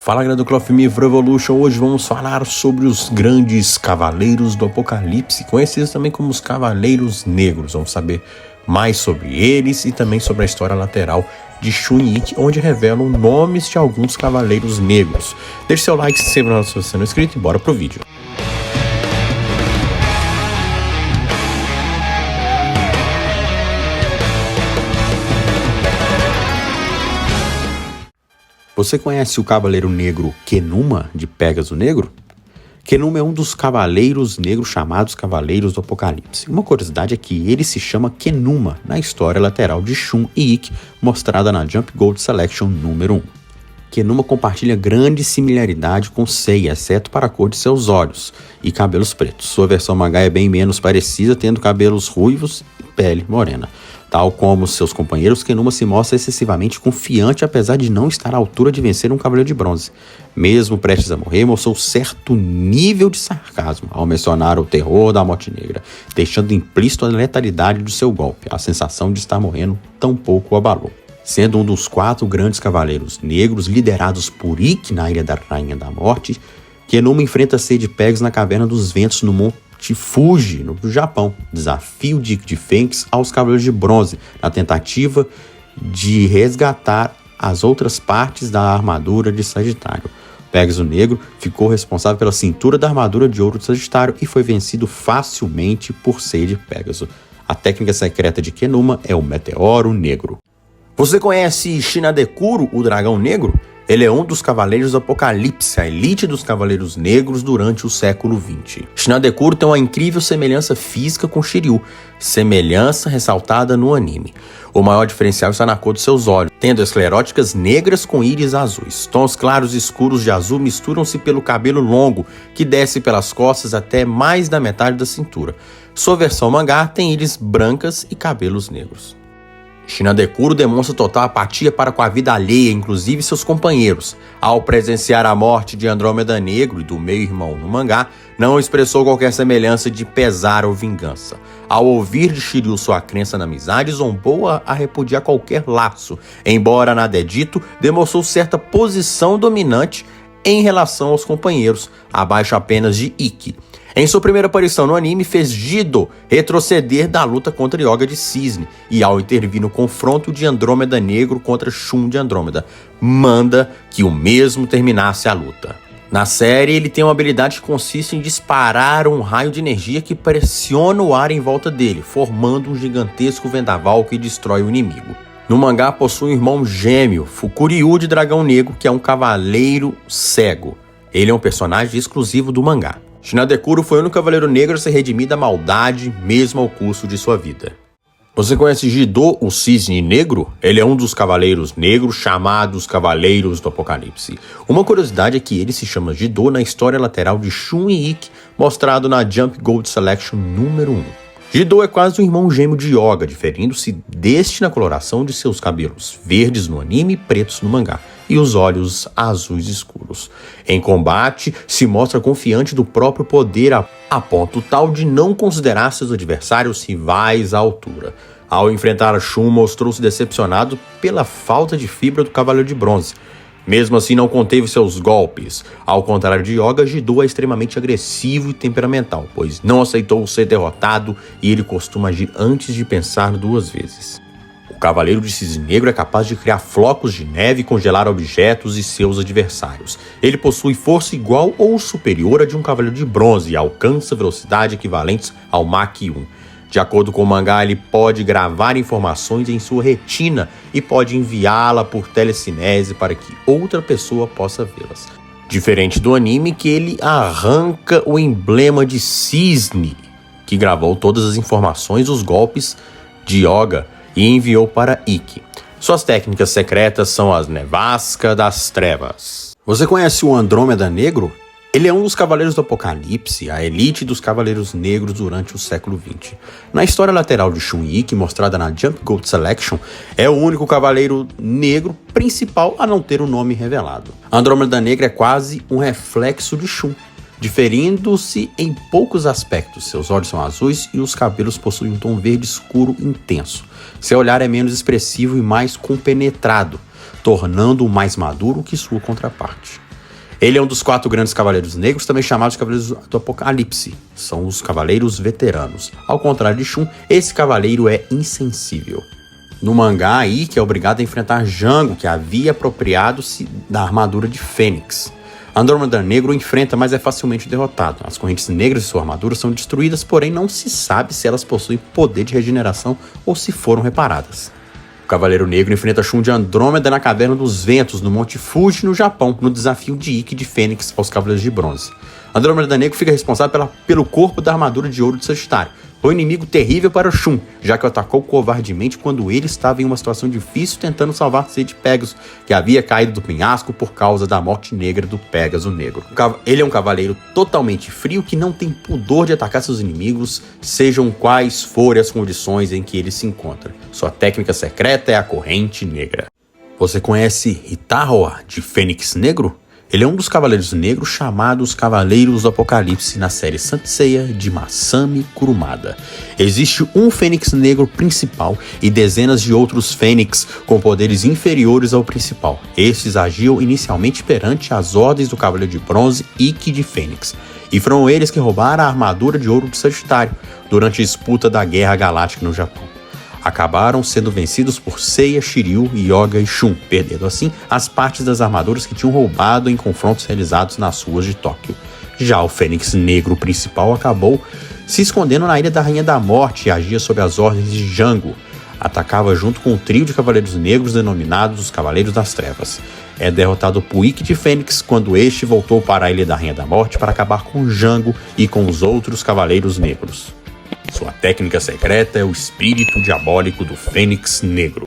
Fala galera do Cloth Me Revolution, hoje vamos falar sobre os grandes cavaleiros do Apocalipse, conhecidos também como os Cavaleiros Negros. Vamos saber mais sobre eles e também sobre a história lateral de Shun e Ikki, onde revelam nomes de alguns Cavaleiros Negros. Deixe seu like, se inscreva se você não é inscrito e bora pro vídeo. Você conhece o Cavaleiro Negro Kenuma, de Pégaso Negro? Kenuma é um dos Cavaleiros Negros chamados Cavaleiros do Apocalipse. Uma curiosidade é que ele se chama Kenuma na história lateral de Shun e Ikki, mostrada na Jump Gold Selection número 1. Kenuma compartilha grande similaridade com Seiya, exceto para a cor de seus olhos e cabelos pretos. Sua versão mangá é bem menos parecida, tendo cabelos ruivos e pele morena. Tal como seus companheiros, Kenuma se mostra excessivamente confiante, apesar de não estar à altura de vencer um Cavaleiro de Bronze. Mesmo prestes a morrer, mostrou certo nível de sarcasmo ao mencionar o terror da Morte Negra, deixando implícito a letalidade do seu golpe. A sensação de estar morrendo tampouco o abalou. Sendo um dos 4 grandes Cavaleiros Negros liderados por Ikki na Ilha da Rainha da Morte, Kenuma enfrenta Sede Pegasus na Caverna dos Ventos no Monte Fuji, no Japão. Desafio de Ikki de Fênix aos Cavaleiros de Bronze, na tentativa de resgatar as outras partes da armadura de Sagitário. Pégaso Negro ficou responsável pela cintura da armadura de ouro de Sagitário e foi vencido facilmente por Sede Pegasus. A técnica secreta de Kenuma é o Meteoro Negro. Você conhece Shinadekuro, o Dragão Negro? Ele é um dos Cavaleiros do Apocalipse, a elite dos Cavaleiros Negros durante o século XX. Shinadekuro tem uma incrível semelhança física com Shiryu, semelhança ressaltada no anime. O maior diferencial está na cor dos seus olhos, tendo escleróticas negras com íris azuis. Tons claros e escuros de azul misturam-se pelo cabelo longo, que desce pelas costas até mais da metade da cintura. Sua versão mangá tem íris brancas e cabelos negros. Shinadekuro demonstra total apatia para com a vida alheia, inclusive seus companheiros. Ao presenciar a morte de Andrômeda Negro e do meio-irmão no mangá, não expressou qualquer semelhança de pesar ou vingança. Ao ouvir de Shiryu sua crença na amizade, zombou-a a repudiar qualquer laço. Embora nada é dito, demonstrou certa posição dominante em relação aos companheiros, abaixo apenas de Ikki. Em sua primeira aparição no anime, fez Jido retroceder da luta contra Yoga de Cisne e, ao intervir no confronto de Andrômeda Negro contra Shun de Andrômeda, manda que o mesmo terminasse a luta. Na série, ele tem uma habilidade que consiste em disparar um raio de energia que pressiona o ar em volta dele, formando um gigantesco vendaval que destrói o inimigo. No mangá, possui um irmão gêmeo, Fukuryu de Dragão Negro, que é um cavaleiro cego. Ele é um personagem exclusivo do mangá. Shinadekuro foi o único Cavaleiro Negro a ser redimido da maldade, mesmo ao custo de sua vida. Você conhece Jido, o Cisne Negro? Ele é um dos Cavaleiros Negros chamados Cavaleiros do Apocalipse. Uma curiosidade é que ele se chama Jido na história lateral de Shun e Ikki, mostrado na Jump Gold Selection número 1. Jido é quase um irmão gêmeo de Yoga, diferindo-se deste na coloração de seus cabelos verdes no anime e pretos no mangá, e os olhos azuis escuros. Em combate, se mostra confiante do próprio poder a ponto tal de não considerar seus adversários rivais à altura. Ao enfrentar Shun, mostrou-se decepcionado pela falta de fibra do Cavaleiro de Bronze. Mesmo assim, não conteve seus golpes. Ao contrário de Yoga, Jido é extremamente agressivo e temperamental, pois não aceitou ser derrotado e ele costuma agir antes de pensar 2 vezes. O Cavaleiro de Cisne Negro é capaz de criar flocos de neve e congelar objetos e seus adversários. Ele possui força igual ou superior à de um Cavaleiro de Bronze e alcança velocidade equivalentes ao Mach 1. De acordo com o mangá, ele pode gravar informações em sua retina e pode enviá-la por telecinese para que outra pessoa possa vê-las. Diferente do anime, que ele arranca o emblema de cisne, que gravou todas as informações dos golpes de Yoga e enviou para Ikki. Suas técnicas secretas são as Nevasca das Trevas. Você conhece o Andrômeda Negro? Ele é um dos Cavaleiros do Apocalipse, a elite dos Cavaleiros Negros durante o século XX. Na história lateral de Shun e Ikki, mostrada na Jump Gold Selection, é o único Cavaleiro Negro principal a não ter o nome revelado. Andrômeda Negra é quase um reflexo de Shun, diferindo-se em poucos aspectos. Seus olhos são azuis e os cabelos possuem um tom verde escuro intenso. Seu olhar é menos expressivo e mais compenetrado, tornando-o mais maduro que sua contraparte. Ele é um dos 4 grandes cavaleiros negros, também chamados Cavaleiros do Apocalipse. São os cavaleiros veteranos. Ao contrário de Shun, esse cavaleiro é insensível. No mangá, Ikki é obrigado a enfrentar Jango, que havia apropriado-se da armadura de Fênix. Andrômeda Negro o enfrenta, mas é facilmente derrotado. As correntes negras de sua armadura são destruídas, porém não se sabe se elas possuem poder de regeneração ou se foram reparadas. O Cavaleiro Negro enfrenta Shun de Andrômeda na Caverna dos Ventos, no Monte Fuji, no Japão, no desafio de Ikki de Fênix aos Cavaleiros de Bronze. Andrômeda Negro fica responsável pelo corpo da armadura de ouro de Sagitário. Foi um inimigo terrível para Shun, já que o atacou covardemente quando ele estava em uma situação difícil tentando salvar-se de Pegasus, que havia caído do penhasco por causa da morte negra do Pégaso Negro. Ele é um cavaleiro totalmente frio que não tem pudor de atacar seus inimigos, sejam quais forem as condições em que ele se encontra. Sua técnica secreta é a Corrente Negra. Você conhece Itaroa de Fênix Negro? Ele é um dos Cavaleiros Negros chamados Cavaleiros do Apocalipse na série Saint Seiya de Masami Kurumada. Existe um Fênix Negro principal e dezenas de outros Fênix com poderes inferiores ao principal. Estes agiam inicialmente perante as ordens do Cavaleiro de Bronze Ikki de Fênix. E foram eles que roubaram a armadura de ouro de Sagitário durante a disputa da Guerra Galáctica no Japão. Acabaram sendo vencidos por Seiya, Shiryu, Yoga e Shun, perdendo assim as partes das armaduras que tinham roubado em confrontos realizados nas ruas de Tóquio. Já o Fênix Negro principal acabou se escondendo na Ilha da Rainha da Morte e agia sob as ordens de Jango. Atacava junto com um trio de cavaleiros negros denominados os Cavaleiros das Trevas. É derrotado por Ikki de Fênix quando este voltou para a Ilha da Rainha da Morte para acabar com Jango e com os outros Cavaleiros Negros. Sua técnica secreta é o espírito diabólico do Fênix Negro.